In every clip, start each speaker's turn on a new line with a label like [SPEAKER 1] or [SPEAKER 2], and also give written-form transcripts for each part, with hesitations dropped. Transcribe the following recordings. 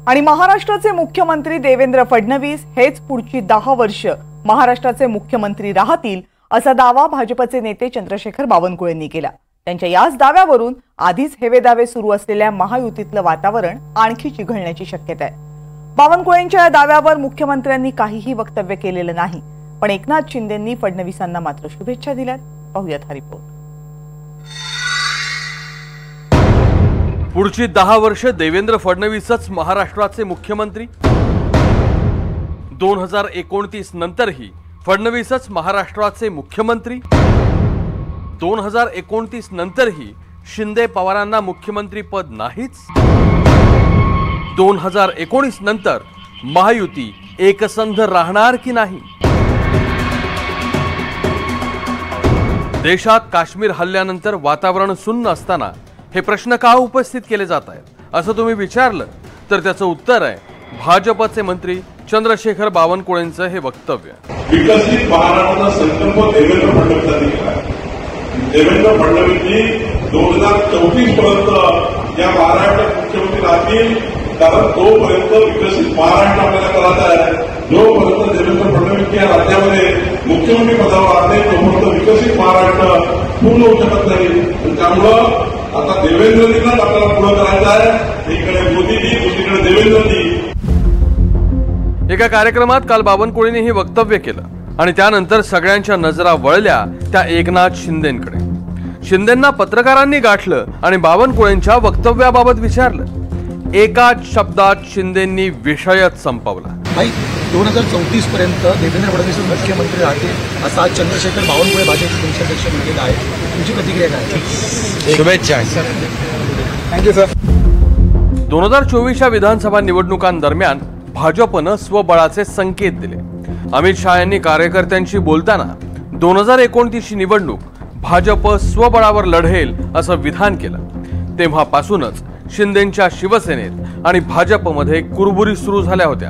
[SPEAKER 1] आणि महाराष्ट्राचे मुख्यमंत्री देवेंद्र फडणवीस हेच पुढची 10 वर्ष महाराष्ट्राचे मुख्यमंत्री राहतील असा दावा भाजपचे नेते चंद्रशेखर बावनकुळेंनी केला। त्यांच्या याच दाव्यावरून आधीच हेवेदावे सुरू असलेल्या महायुतीतलं वातावरण आणखी चिघळण्याची शक्यता आहे। बावनकुळेंच्या या दाव्यावर मुख्यमंत्र्यांनी काहीही वक्तव्य केलेलं नाही, पण एकनाथ शिंदेंनी फडणवीसांना मात्र शुभेच्छा दिल्यात। पाहूयात हा रिपोर्ट।
[SPEAKER 2] पुढची 10 वर्ष देवेंद्र फडणवीसच महाराष्ट्राचे मुख्यमंत्री। 2029 नंतरही फडणवीसच महाराष्ट्राचे मुख्यमंत्री। 2029 नंतरही शिंदे पवारांना मुख्यमंत्री पद नाहीच। 2019 नंतर महायुती एकसंध राहणार की नाही? देशात काश्मीर हल्ल्यानंतर वातावरण सुन्न असताना हे प्रश्न का उपस्थित केले जात आहेत असं तुम्ही विचारलं तर त्याचं उत्तर आहे भाजपचे मंत्री चंद्रशेखर बावनकुळेंचं हे वक्तव्य।
[SPEAKER 3] विकसित महाराष्ट्राचा संकल्प देवेंद्र फडणवीसांनी केला। देवेंद्र फडणवीसनी 2034 पर्यंत या महाराष्ट्रात मुख्यमंत्री राहतील, कारण तोपर्यंत विकसित महाराष्ट्र आपल्याला करायचा आहे। जोपर्यंत देवेंद्र फडणवीस या राज्यामध्ये मुख्यमंत्री पदावर राहते तोपर्यंत विकसित महाराष्ट्र पूर्ण होऊ शकत नाही। त्यामुळं आता देवेंद्रजींनाच आपल्याला पुढे करायचं आहे। इकडे मोदीजी, दुसरीकडे देवेंद्रजी।
[SPEAKER 2] एका कार्यक्रमात काल बावनकुळेंनी हे वक्तव्य केलं आणि त्यानंतर सगळ्यांच्या नजरा वळल्या त्या एकनाथ शिंदेंकडे। शिंदेंना पत्रकारांनी गाठलं आणि बावनकुळेंच्या वक्तव्याबाबत विचारलं। एकाच शब्दात शिंदेंनी विषयच संपवला।
[SPEAKER 4] 2034 पर्यंत देवेंद्र फडणवीस मुख्यमंत्री राहतील असं आज चंद्रशेखर बावनकुळे भाजपचे प्रदेशाध्यक्ष म्हटलेलं आहे। तुमची प्रतिक्रिया काय?
[SPEAKER 5] शुभेच्छा।
[SPEAKER 4] Thank you sir.
[SPEAKER 2] 2024च्या विधानसभा निवडणुकांदरम्यान भाजपनं स्वबळाचे संकेत दिले। अमित शहा यांनी कार्यकर्त्यांशी बोलताना 2029ची निवडणूक भाजप स्वबळावर लढेल असं विधान केलं। तेव्हापासूनच शिंदेंच्या शिवसेनेत आणि भाजपमध्ये कुरबुरी सुरू झाल्या होत्या।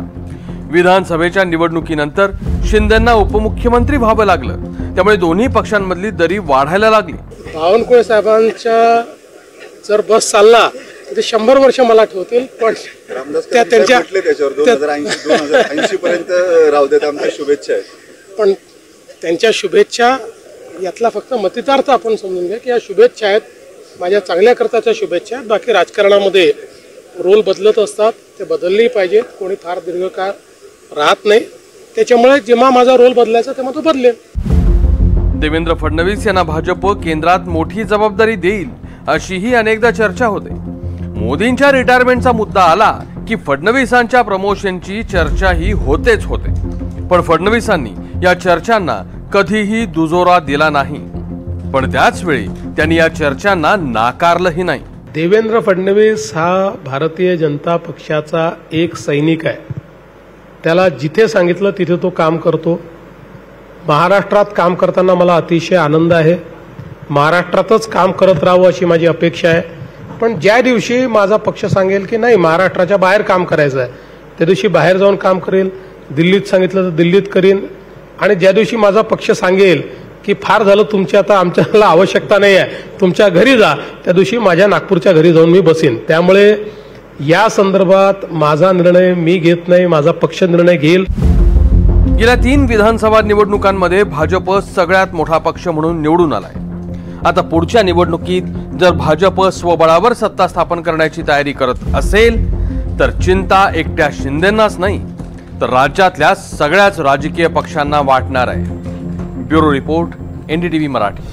[SPEAKER 2] विधानसभेच्या निवडणुकीनंतर शिंदेंना उपमुख्यमंत्री व्हावं लागलं, त्यामुळे दोन्ही पक्षांमधली दरी वाढायला लागली।
[SPEAKER 6] बावनकुळे साहेबांच्या जर बस चालला तर 100 वर्ष मला ठेवतील, पण त्या त्यांच्या
[SPEAKER 5] 2080 पर्यंत राहू देत, आमच्या शुभेच्छा आहेत।
[SPEAKER 6] पण त्यांच्या शुभेच्छा यातला फक्त मतितार्थ आपण समजून घ्या की या शुभेच्छा आहेत, माझ्या चांगल्या करताच्या शुभेच्छा आहेत। बाकी राजकारणामध्ये रोल बदलत असतात, ते बदललेही पाहिजेत। कोणी फार दीर्घकाळ राहत नाही, त्याच्यामुळे जेव्हा माझा रोल बदलायचा तेव्हा तो बदलेल।
[SPEAKER 2] देवेंद्र फडणवीस यांना भाजप केंद्रात मोठी जबाबदारी देईल अशीही अनेकदा चर्चा होते। मोदींच्या रिटायरमेंटचा मुद्दा आला की फडणवीसांच्या प्रमोशनची चर्चा ही होतेच होते, पण फडणवीसांनी या चर्चांना कधीही दुजोरा दिला नाही, पण त्याच वेळी त्यांनी या चर्चांना नाकारलंही नाही।
[SPEAKER 6] देवेंद्र फडणवीस हा भारतीय जनता पक्षाचा एक सैनिक आहे। त्याला जिथे सांगितलं तिथे तो काम करतो। महाराष्ट्रात काम करताना मला अतिशय आनंद आहे। महाराष्ट्रातच काम करत राहावं अशी माझी अपेक्षा आहे। पण ज्या दिवशी माझा पक्ष सांगेल की नाही महाराष्ट्राच्या बाहेर काम करायचं आहे, त्या दिवशी बाहेर जाऊन काम करेल। दिल्लीत सांगितलं तर दिल्लीत करीन, आणि ज्या दिवशी माझा पक्ष सांगेल की फार झालं तुमची आता आमच्याला आवश्यकता नाही आहे, तुमच्या घरी जा, त्या दिवशी माझ्या नागपूरच्या घरी जाऊन मी बसीन। त्यामुळे या संदर्भात माझा निर्णय मी घेत नाही, माझा पक्ष निर्णय घेईल।
[SPEAKER 2] गेल्या 3 विधानसभा निवडणुकांमध्ये भाजप सगळ्यात मोठा पक्ष म्हणून निवडून आलाय। आता पुढच्या निवडणुकीत जर भाजप स्वबळावर सत्ता स्थापन करण्याची तयारी करत असेल तर चिंता एकट्या शिंदेंनाच नाही तर राज्यातल्या सगळ्याच राजकीय पक्षांना वाटणार आहे। Bureau report, NDTV Marathi.